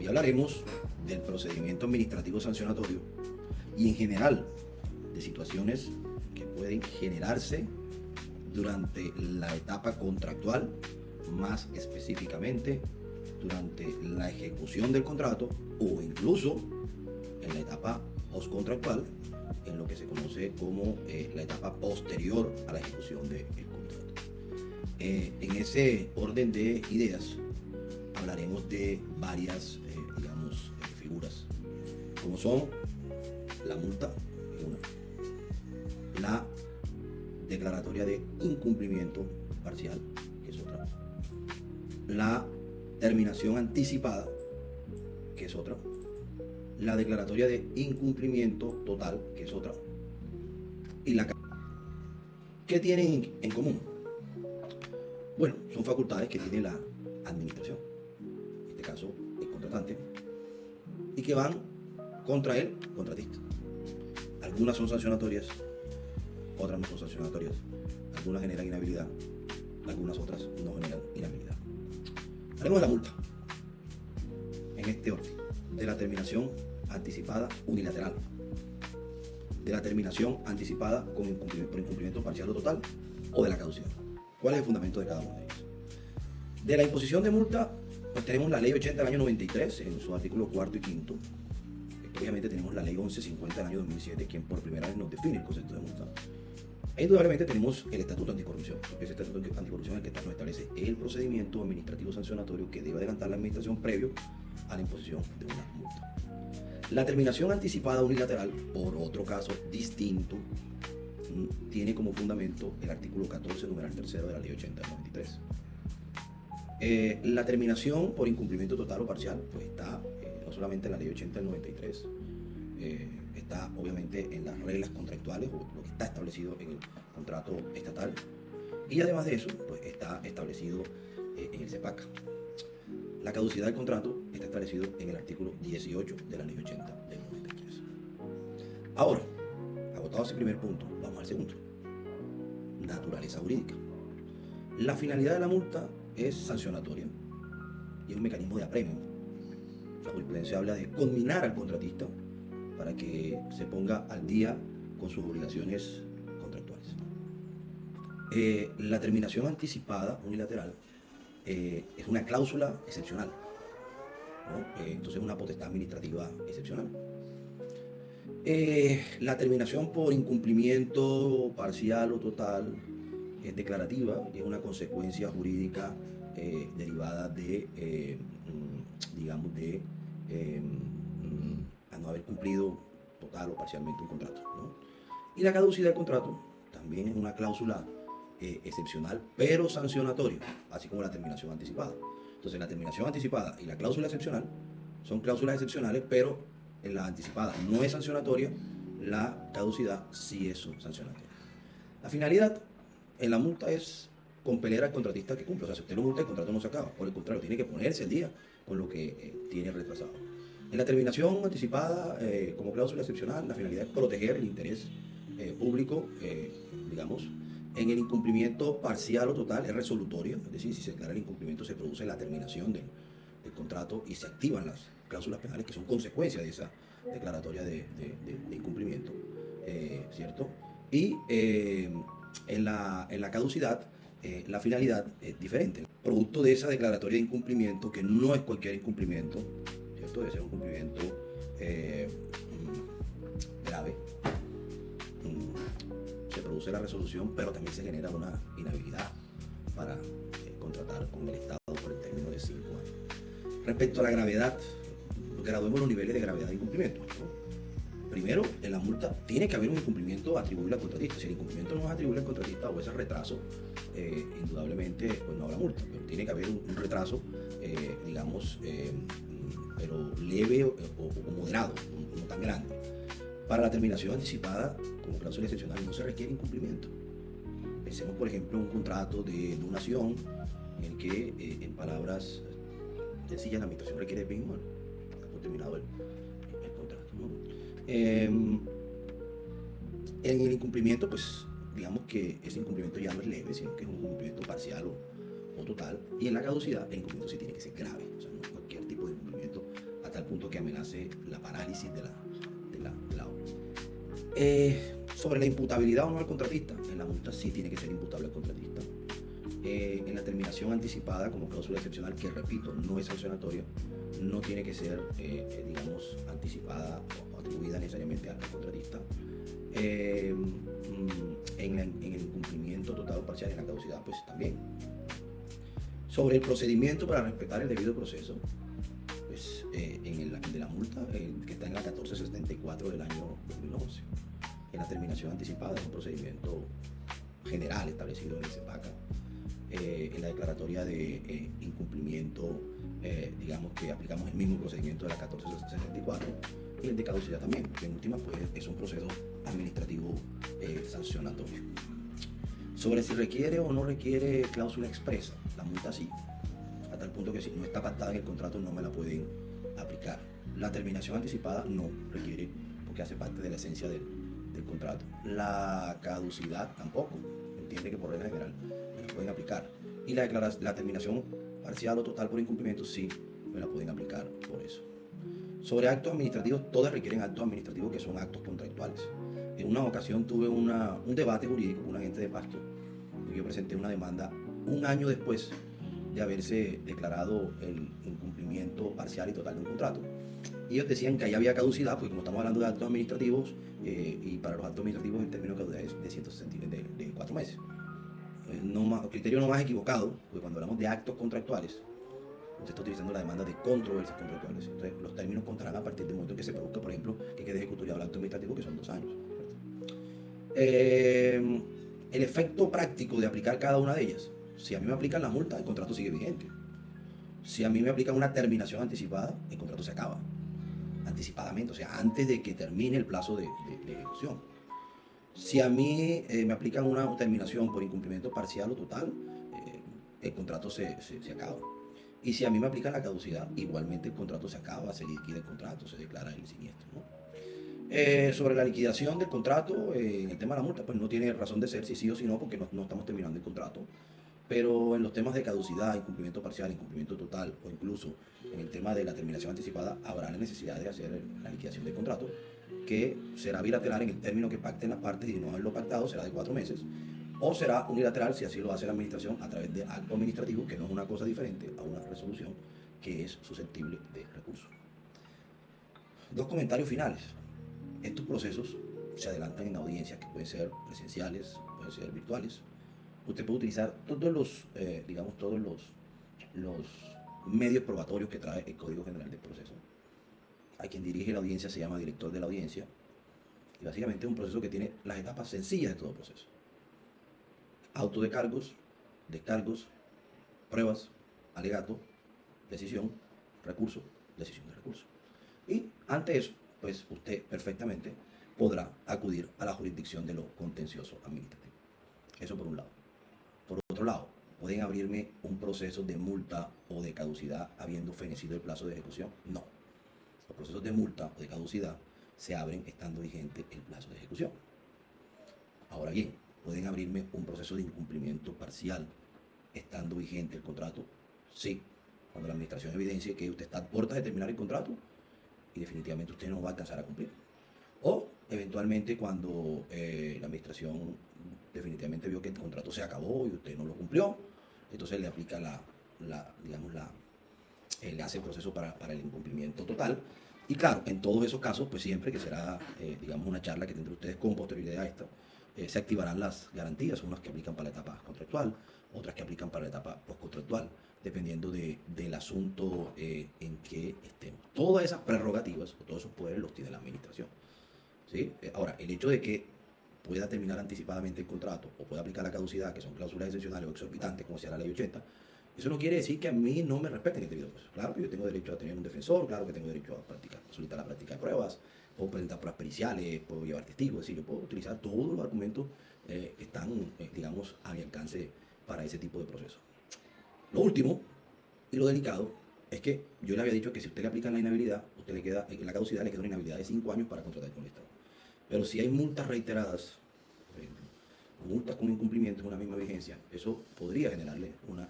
hablaremos del procedimiento administrativo sancionatorio y en general de situaciones que pueden generarse durante la etapa contractual, más específicamente durante la ejecución del contrato o incluso en la etapa postcontractual, en lo que se conoce como la etapa posterior a la ejecución del contrato. En ese orden de ideas hablaremos de varias, figuras, como son la multa, la declaratoria de incumplimiento parcial, que es otra, la terminación anticipada, que es otra, la declaratoria de incumplimiento total, que es otra, y la... ¿Qué tienen en común? Bueno, son facultades que tiene la administración, en este caso el contratante, y que van contra el contratista. Algunas son sancionatorias, otras no son sancionatorias, algunas generan inhabilidad, algunas otras no generan inhabilidad. Haremos de la multa en este orden: de la terminación anticipada unilateral, de la terminación anticipada por incumplimiento parcial o total, o de la caducidad. ¿Cuál es el fundamento de cada uno de ellos? De la imposición de multa, pues tenemos la ley 80 del año 93 en su artículo 4 y 5. Obviamente tenemos la ley 1150 del año 2007, quien por primera vez nos define el concepto de multa. E indudablemente tenemos el Estatuto Anticorrupción, porque ese Estatuto Anticorrupción es el que nos establece el procedimiento administrativo sancionatorio que debe adelantar la administración previo a la imposición de una multa. La terminación anticipada unilateral, por otro caso distinto, tiene como fundamento el artículo 14, numeral 3 de la ley 80 del 93. La terminación por incumplimiento total o parcial, pues está no solamente en la ley 80 del 93, está obviamente en las reglas contractuales o lo que está establecido en el contrato estatal, y además de eso, pues está establecido en el CEPAC. La caducidad del contrato está establecido en el artículo 18 de la ley 80 del 93. Ahora, agotado ese primer punto, vamos al segundo: naturaleza jurídica. La finalidad de la multa es sancionatoria y es un mecanismo de apremio. La jurisprudencia habla de conminar al contratista para que se ponga al día con sus obligaciones contractuales. La terminación anticipada unilateral es una cláusula excepcional, ¿no? Entonces es una potestad administrativa excepcional. La terminación por incumplimiento parcial o total es declarativa y es una consecuencia jurídica derivada de, a no haber cumplido total o parcialmente un contrato, ¿no? Y la caducidad del contrato también es una cláusula excepcional, pero sancionatoria, así como la terminación anticipada. Entonces, la terminación anticipada y la cláusula excepcional son cláusulas excepcionales, pero en la anticipada no es sancionatoria, la caducidad sí es sancionatoria. La finalidad en la multa es compeler al contratista que cumpla. O sea, si usted lo multa, el contrato no se acaba. Por el contrario, tiene que ponerse al día con lo que tiene retrasado. En la terminación anticipada, como cláusula excepcional, la finalidad es proteger el interés público, En el incumplimiento parcial o total es resolutorio, es decir, si se declara el incumplimiento se produce la terminación del contrato y se activan las cláusulas penales que son consecuencia de esa declaratoria de incumplimiento, ¿cierto? Y en la caducidad, la finalidad es diferente. Producto de esa declaratoria de incumplimiento, que no es cualquier incumplimiento, ¿cierto? Debe ser un incumplimiento grave. Se produce la resolución, pero también se genera una inhabilidad para contratar con el Estado por el término de 5 años. Respecto a la gravedad, graduemos los niveles de gravedad de incumplimiento, ¿no? Primero, en la multa tiene que haber un incumplimiento atribuible al contratista. Si el incumplimiento no es atribuible al contratista o ese retraso, indudablemente pues no habrá multa, pero tiene que haber un retraso, pero leve o moderado, no tan grande. Para la terminación anticipada, como cláusula excepcional, no se requiere incumplimiento. Pensemos, por ejemplo, en un contrato de donación en el que, en palabras sencillas, la administración requiere el bien humano. Está terminado el contrato, ¿no? En el incumplimiento, pues, digamos que ese incumplimiento ya no es leve, sino que es un incumplimiento parcial o total. Y en la caducidad, el incumplimiento sí tiene que ser grave. O sea, no cualquier tipo de incumplimiento punto que amenace la parálisis de la obra. Sobre la imputabilidad o no al contratista, en la multa sí tiene que ser imputable al contratista. En la terminación anticipada como cláusula excepcional, que repito, no es sancionatoria, no tiene que ser, digamos, anticipada o atribuida necesariamente al contratista. En el incumplimiento total o parcial, en la caducidad, pues también. Sobre el procedimiento para respetar el debido proceso, pues en el de la multa, que está en la 1474 del año 2011, en la terminación anticipada, es un procedimiento general establecido en el CEPACA. En la declaratoria de incumplimiento, digamos que aplicamos el mismo procedimiento de la 1474, y el de caducidad también, que en última pues es un proceso administrativo sancionatorio. Sobre si requiere o no requiere cláusula expresa, la multa sí, hasta el punto que si no está pactada en el contrato no me la pueden aplicar. La terminación anticipada no requiere, porque hace parte de la esencia del contrato. La caducidad tampoco, entiende que por regla general me la pueden aplicar. Y la terminación parcial o total por incumplimiento sí me la pueden aplicar por eso. Sobre actos administrativos, todas requieren actos administrativos que son actos contractuales. En una ocasión tuve un debate jurídico con un agente de Pasto, y yo presenté una demanda un año después de haberse declarado el incumplimiento parcial y total de un contrato. Y ellos decían que ahí había caducidad, porque como estamos hablando de actos administrativos, y para los actos administrativos el término de caducidad es de 160, de 4 meses. Criterio no más equivocado, porque cuando hablamos de actos contractuales, usted está utilizando la demanda de controversias contractuales. Entonces, los términos contarán a partir del momento en que se produzca, por ejemplo, que quede ejecutoriado el acto administrativo, que son 2 años. El efecto práctico de aplicar cada una de ellas. Si a mí me aplican la multa, el contrato sigue vigente. Si a mí me aplican una terminación anticipada, el contrato se acaba anticipadamente, o sea, antes de que termine el plazo de ejecución. Si a mí me aplican una terminación por incumplimiento parcial o total, el contrato se acaba. Y si a mí me aplican la caducidad, igualmente el contrato se acaba, se liquida el contrato, se declara el siniestro, ¿no? Sobre la liquidación del contrato, en el tema de la multa, pues no tiene razón de ser si sí o si no, porque no estamos terminando el contrato. Pero en los temas de caducidad, incumplimiento parcial, incumplimiento total, o incluso en el tema de la terminación anticipada, habrá la necesidad de hacer la liquidación del contrato, que será bilateral en el término que pacten las partes, y no haberlo pactado será de 4 meses, o será unilateral si así lo hace la administración a través de acto administrativo, que no es una cosa diferente a una resolución que es susceptible de recurso. 2 comentarios finales. Estos procesos se adelantan en audiencias que pueden ser presenciales, pueden ser virtuales. Usted puede utilizar todos los, digamos, todos los medios probatorios que trae el Código General del Proceso. A quien dirige la audiencia se llama director de la audiencia, y básicamente es un proceso que tiene las etapas sencillas de todo proceso: auto de cargos, descargos, pruebas, alegato, decisión, recurso, decisión de recurso. Y ante eso, pues usted perfectamente podrá acudir a la jurisdicción de lo contencioso administrativo. Eso por un lado. Por otro lado, ¿pueden abrirme un proceso de multa o de caducidad habiendo fenecido el plazo de ejecución? No. Los procesos de multa o de caducidad se abren estando vigente el plazo de ejecución. Ahora bien, ¿pueden abrirme un proceso de incumplimiento parcial estando vigente el contrato? Sí. Cuando la administración evidencie que usted está a puertas de terminar el contrato y definitivamente usted no va a alcanzar a cumplir. O eventualmente cuando la administración definitivamente vio que el contrato se acabó y usted no lo cumplió, entonces le aplica le hace el proceso para el incumplimiento total. Y claro, en todos esos casos, pues siempre que será, digamos, una charla que tendrán ustedes con posterioridad a esta, se activarán las garantías, unas que aplican para la etapa contractual, otras que aplican para la etapa postcontractual, dependiendo del asunto en que estemos. Todas esas prerrogativas o todos esos poderes los tiene la administración, ¿sí? Ahora, el hecho de que pueda terminar anticipadamente el contrato o pueda aplicar la caducidad, que son cláusulas excepcionales o exorbitantes, como sea la ley 80, eso no quiere decir que a mí no me respeten el debido proceso. Claro que yo tengo derecho a tener un defensor, claro que tengo derecho a solicitar la práctica de pruebas, puedo presentar pruebas periciales, puedo llevar testigos, es decir, yo puedo utilizar todos los argumentos que están, digamos, a mi alcance para ese tipo de proceso. Lo último y lo delicado es que yo le había dicho que si usted le aplica la inhabilidad, usted le queda, en la caducidad le queda una inhabilidad de 5 años para contratar con el Estado. Pero si hay multas reiteradas, por ejemplo, multas con incumplimiento en una misma vigencia, eso podría generarle una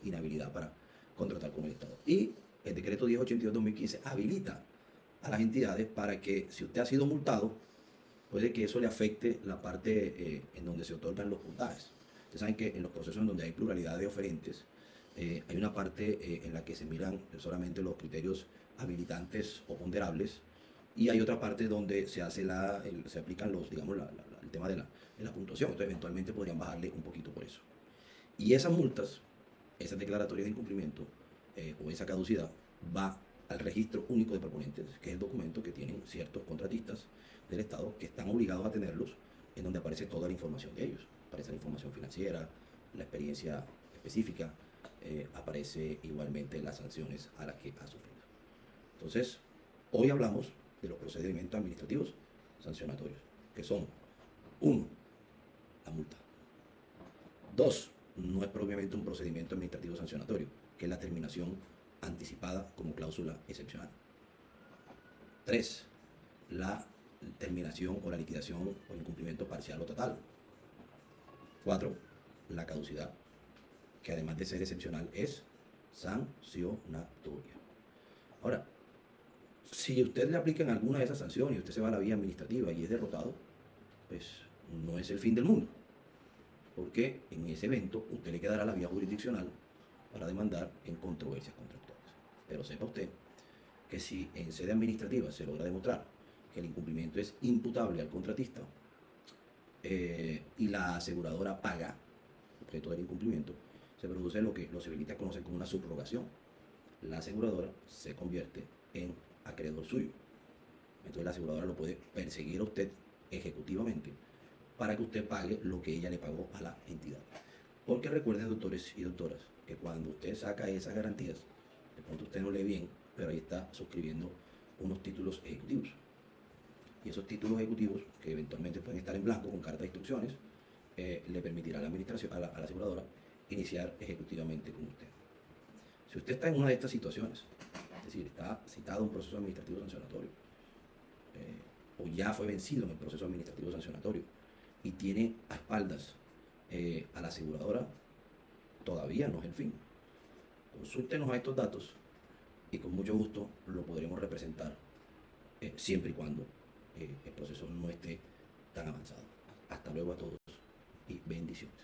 inhabilidad para contratar con el Estado. Y el decreto 1082-2015 habilita a las entidades para que, si usted ha sido multado, puede que eso le afecte la parte en donde se otorgan los puntajes. Ustedes saben que en los procesos en donde hay pluralidad de oferentes, hay una parte en la que se miran solamente los criterios habilitantes o ponderables, y hay otra parte donde se hace se aplican los, digamos, el tema de la puntuación. Entonces, eventualmente podrían bajarle un poquito por eso. Y esas multas, esas declaratorias de incumplimiento o esa caducidad, va al registro único de proponentes, que es el documento que tienen ciertos contratistas del Estado que están obligados a tenerlos, en donde aparece toda la información de ellos. Aparece la información financiera, la experiencia específica, aparece igualmente las sanciones a las que ha sufrido. Entonces, hoy hablamos de los procedimientos administrativos sancionatorios, que son: 1, la multa. 2, no es propiamente un procedimiento administrativo sancionatorio, que es la terminación anticipada como cláusula excepcional. 3, la terminación o la liquidación o incumplimiento parcial o total. 4, la caducidad, que además de ser excepcional es sancionatoria. Ahora, si usted le aplican alguna de esas sanciones y usted se va a la vía administrativa y es derrotado, pues no es el fin del mundo, porque en ese evento usted le quedará la vía jurisdiccional para demandar en controversias contractuales. Pero sepa usted que si en sede administrativa se logra demostrar que el incumplimiento es imputable al contratista y la aseguradora paga objeto del incumplimiento, se produce lo que los civilistas conocen como una subrogación. La aseguradora se convierte en acreedor suyo. Entonces la aseguradora lo puede perseguir a usted ejecutivamente para que usted pague lo que ella le pagó a la entidad. Porque recuerden, doctores y doctoras, que cuando usted saca esas garantías, de pronto usted no lee bien, pero ahí está suscribiendo unos títulos ejecutivos. Y esos títulos ejecutivos, que eventualmente pueden estar en blanco con carta de instrucciones, le permitirá a la administración, a la aseguradora, iniciar ejecutivamente con usted. Si usted está en una de estas situaciones, es decir, está citado a un proceso administrativo sancionatorio, o ya fue vencido en el proceso administrativo sancionatorio, y tiene a espaldas a la aseguradora, todavía no es el fin. Consúltenos a estos datos y con mucho gusto lo podremos representar, siempre y cuando el proceso no esté tan avanzado. Hasta luego a todos y bendiciones.